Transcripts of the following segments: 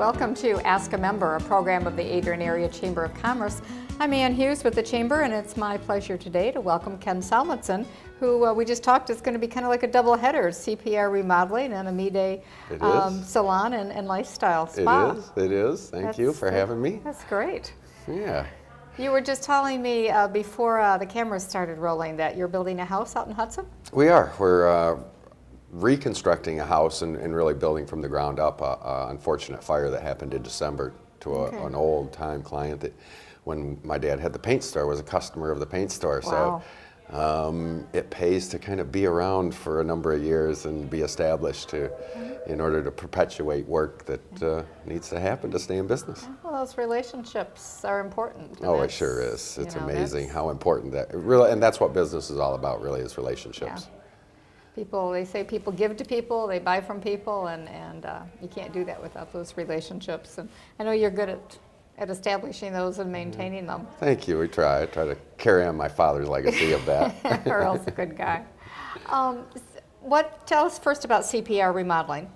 Welcome to Ask a Member, a program of the Adrian Area Chamber of Commerce. I'm Ann Hughes with the Chamber, and it's my pleasure today to welcome Ken Salmonson, who we just talked is going to be kind of like a double header, CPR Remodeling and Amedai Salon and Lifestyle Spa. It is. Thank you for having me. That's great. Yeah. You were just telling me before the cameras started rolling that you're building a house out in Hudson? We are. We're reconstructing a house and really building from the ground up. Unfortunate fire that happened in December to an old-time client that, when my dad had the paint store, was a customer of the paint store. Wow. So it pays to kind of be around for a number of years and be established in order to perpetuate work that needs to happen to stay in business. Well, those relationships are important. Oh, it sure is. It's amazing how important that really, and that's what business is all about, really, is relationships. Yeah. They say people give to people, they buy from people, and you can't do that without those relationships. And I know you're good at establishing those and maintaining them. Thank you. I try to carry on my father's legacy of that. Earl's a good guy. Tell us first about CPR Remodeling.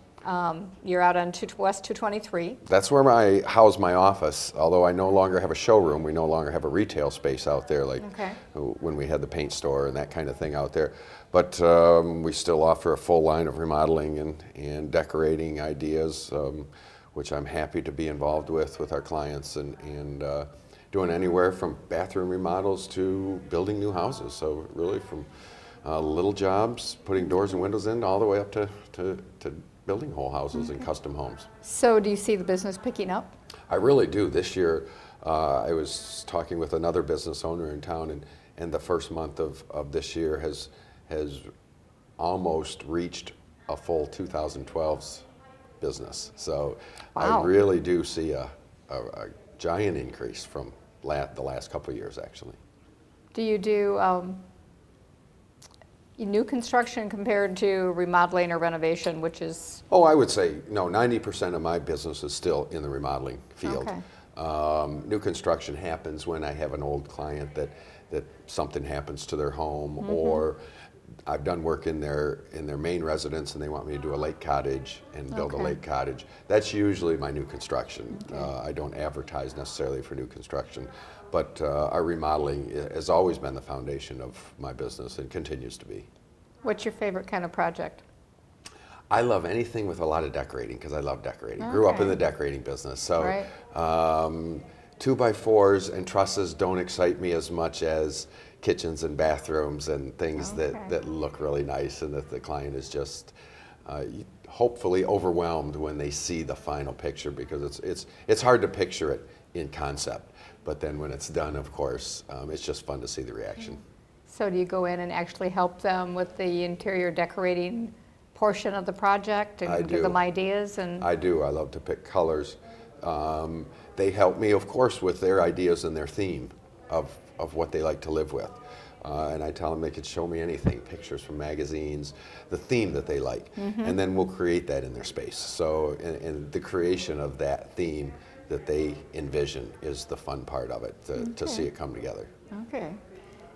You're out on West 223. That's where I house my office. Although I no longer have a showroom, we no longer have a retail space out there like when we had the paint store and that kind of thing out there. But we still offer a full line of remodeling and decorating ideas, which I'm happy to be involved with our clients and doing anywhere from bathroom remodels to building new houses. So really from little jobs, putting doors and windows in, all the way up to building whole houses and custom homes. So do you see the business picking up? I really do. This year, I was talking with another business owner in town, and the first month of this year has almost reached a full 2012's business. So I really do see a giant increase from the last couple of years, actually. Do you do new construction compared to remodeling or renovation, which is? Oh, I would say, no, 90% of my business is still in the remodeling field. Okay. New construction happens when I have an old client that something happens to their home, or I've done work in their main residence and they want me to do a lake cottage and build a lake cottage. That's usually my new construction. I don't advertise necessarily for new construction, but our remodeling has always been the foundation of my business and continues to be. What's your favorite kind of project? I love anything with a lot of decorating because I love decorating. Grew up in the decorating business, so 2x4s and trusses don't excite me as much as kitchens and bathrooms and things that look really nice and that the client is just hopefully overwhelmed when they see the final picture, because it's hard to picture it in concept, but then when it's done, of course, it's just fun to see the reaction. So do you go in and actually help them with the interior decorating portion of the project and give them ideas? I do. I love to pick colors. They help me, of course, with their ideas and their theme of what they like to live with. And I tell them they could show me anything, pictures from magazines, the theme that they like, and then we'll create that in their space. So in the creation of that theme that they envision is the fun part of it, to see it come together. Okay.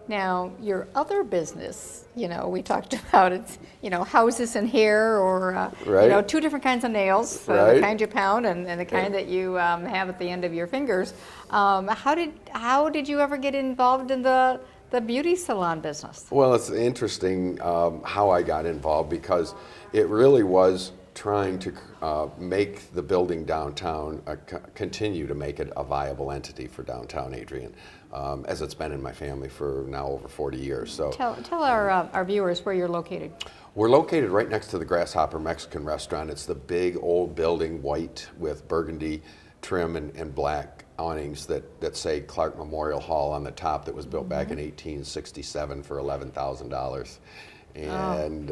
Now, your other business, we talked about it's, houses and hair, or, two different kinds of nails, the kind you pound and the kind that you have at the end of your fingers. How did you ever get involved in the beauty salon business? Well, it's interesting how I got involved, because it really was trying to make the building downtown, continue to make it a viable entity for downtown Adrian, as it's been in my family for now over 40 years. So tell our viewers where you're located. We're located right next to the Grasshopper Mexican restaurant. It's the big old building, white with burgundy trim and black awnings that say Clark Memorial Hall on the top, that was built back in 1867 for $11,000. And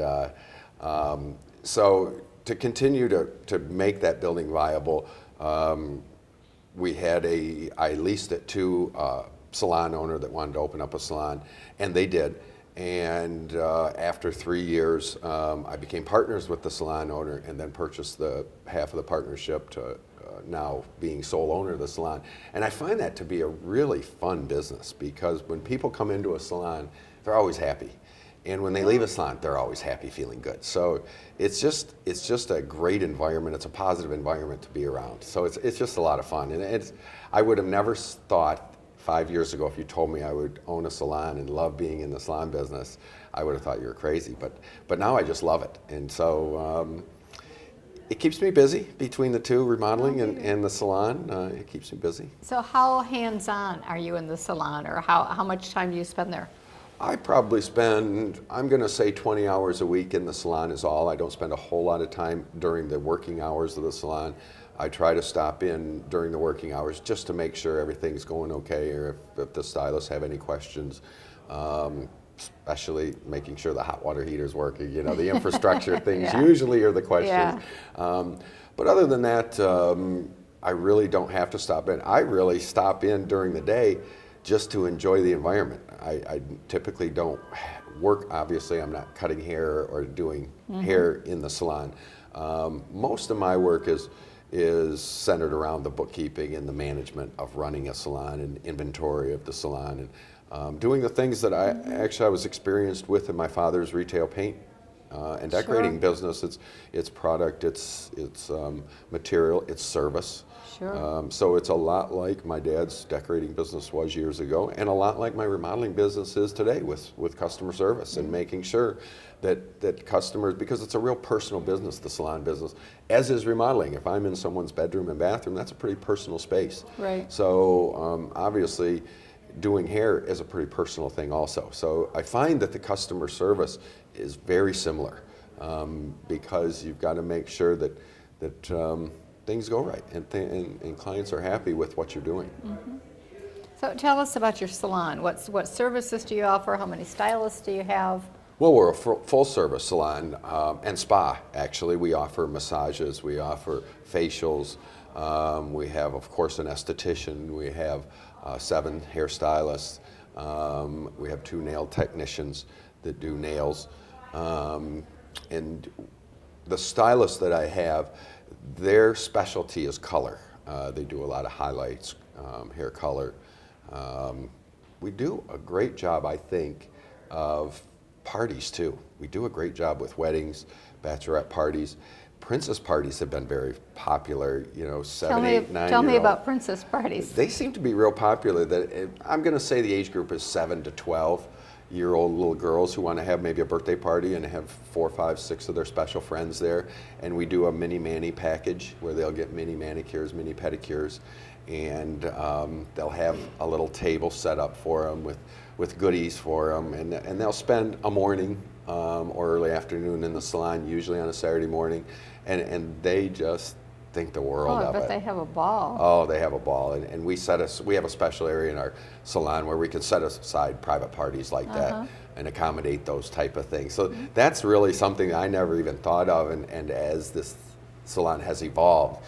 so to continue to make that building viable, I leased it to a salon owner that wanted to open up a salon, and they did. And after 3 years, I became partners with the salon owner and then purchased the half of the partnership to now being sole owner of the salon. And I find that to be a really fun business, because when people come into a salon, they're always happy. And when they leave a salon, they're always happy, feeling good. So it's just a great environment. It's a positive environment to be around. So it's just a lot of fun. And I would have never thought 5 years ago, if you told me I would own a salon and love being in the salon business, I would have thought you were crazy. But now I just love it. And so it keeps me busy between the two, remodeling and the salon. It keeps me busy. So how hands-on are you in the salon, or how much time do you spend there? I probably spend, I'm going to say 20 hours a week in the salon is all. I don't spend a whole lot of time during the working hours of the salon. I try to stop in during the working hours just to make sure everything's going okay, or if the stylists have any questions, especially making sure the hot water heater's working. You know, the infrastructure things usually are the questions. But other than that, I really don't have to stop in. I really stop in during the day just to enjoy the environment. I typically don't work, obviously I'm not cutting hair or doing hair in the salon. Most of my work is centered around the bookkeeping and the management of running a salon and inventory of the salon, and doing the things that I was experienced with in my father's retail paint and decorating business. It's product, it's material, it's service. So it's a lot like my dad's decorating business was years ago, and a lot like my remodeling business is today with customer service and making sure that customers, because it's a real personal business, the salon business, as is remodeling. If I'm in someone's bedroom and bathroom, that's a pretty personal space. Right. So obviously doing hair is a pretty personal thing also. So I find that the customer service is very similar because you've got to make sure that things go right and clients are happy with what you're doing. So tell us about your salon. What services do you offer? How many stylists do you have? Well, we're a full service salon and spa, actually. We offer massages, we offer facials, we have, of course, an esthetician, we have 7 hairstylists, we have 2 nail technicians that do nails, and the stylists that I have, their specialty is color. They do a lot of highlights, hair color. We do a great job, I think, of parties too. We do a great job with weddings, bachelorette parties. Princess parties have been very popular, you know, 7, 8, 9 Tell me about princess parties. They seem to be real popular. I'm going to say the age group is 7 to 12-year-old little girls who want to have maybe a birthday party and have 4, 5, 6 of their special friends there. And we do a mini mani package where they'll get mini manicures, mini pedicures, and they'll have a little table set up for them with goodies for them, and they'll spend a morning or early afternoon in the salon, usually on a Saturday morning, and they just think the world of it. I bet they have a ball. Oh, they have a ball, and we have a special area in our salon where we can set aside private parties like that and accommodate those type of things. So that's really something I never even thought of, and as this salon has evolved,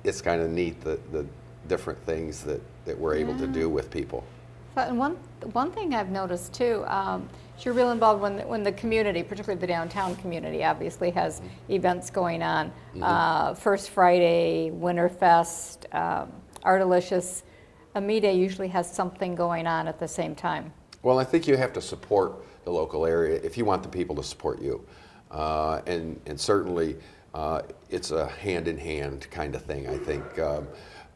it's kind of neat the different things that we're able to do with people. So, and one thing I've noticed too, you're real involved when the community, particularly the downtown community, obviously has events going on. First Friday, Winterfest, Artalicious. Amedai usually has something going on at the same time. Well, I think you have to support the local area if you want the people to support you, and certainly it's a hand-in-hand kind of thing. I think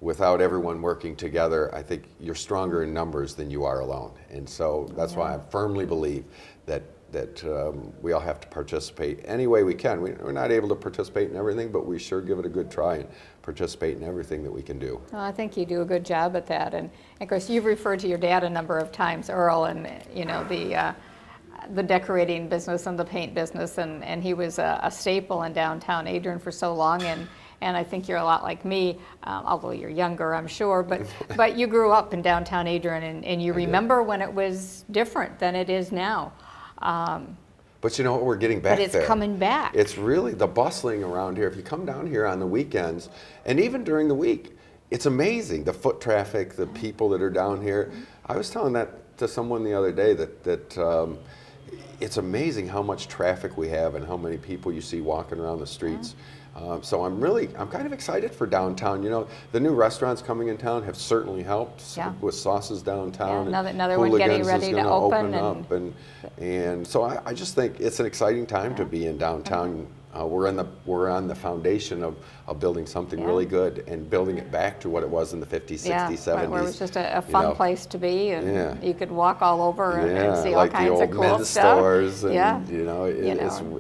without everyone working together, I think you're stronger in numbers than you are alone. And so that's why I firmly believe that we all have to participate any way we can. We're not able to participate in everything, but we sure give it a good try and participate in everything that we can do. Well, I think you do a good job at that. And of course, you've referred to your dad a number of times, Earl, and you know, the decorating business and the paint business, and he was a staple in downtown Adrian for so long, and I think you're a lot like me, although you're younger, I'm sure, but you grew up in downtown Adrian, and you remember when it was different than it is now. But you know what, we're getting back there. But it's coming back. It's really the bustling around here. If you come down here on the weekends, and even during the week, it's amazing, the foot traffic, the people that are down here. I was telling that to someone the other day that it's amazing how much traffic we have and how many people you see walking around the streets. So I'm kind of excited for downtown. You know, the new restaurants coming in town have certainly helped with sauces downtown. Yeah, another one getting ready to open up, and so I just think it's an exciting time to be in downtown. We're on the foundation of building something really good and building it back to what it was in the 50s, 60s, 70s. Where it was just a fun place to be, and you could walk all over and see all kinds of cool men's stuff. Stores and,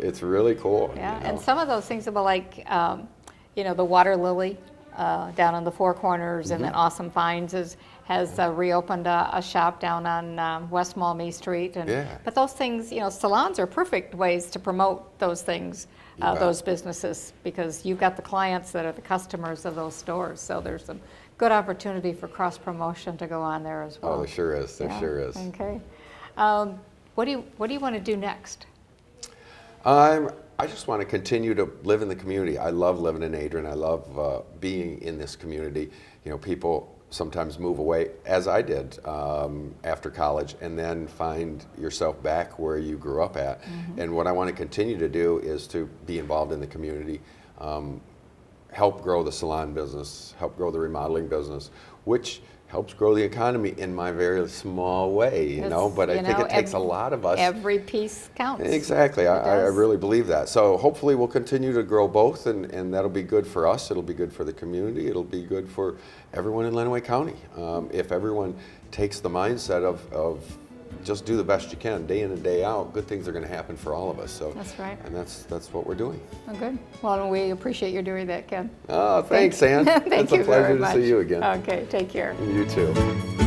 it's really cool. Yeah, and some of those things about like, the Water Lily down on the Four Corners, and then Awesome Finds has reopened a shop down on West Malmy Street. But those things, salons are perfect ways to promote those things. Those businesses, because you've got the clients that are the customers of those stores, so there's some good opportunity for cross promotion to go on there as well. Oh, there sure is. There sure is. Okay. What do you want to do next? I just want to continue to live in the community. I love living in Adrian. I love being in this community. People sometimes move away, as I did after college, and then find yourself back where you grew up at. And what I want to continue to do is to be involved in the community, help grow the salon business, help grow the remodeling business, which helps grow the economy in my very small way, but I think it takes a lot of us. Every piece counts. Exactly, I really believe that. So hopefully we'll continue to grow both, and that'll be good for us, it'll be good for the community, it'll be good for everyone in Lenawee County. If everyone takes the mindset of just do the best you can, day in and day out, good things are going to happen for all of us. So that's right. And that's what we're doing. Oh, good. Well, we appreciate you doing that, Ken. Oh, thanks, Ann. Thank you very much. It's a pleasure to see you again. Okay, take care. You too.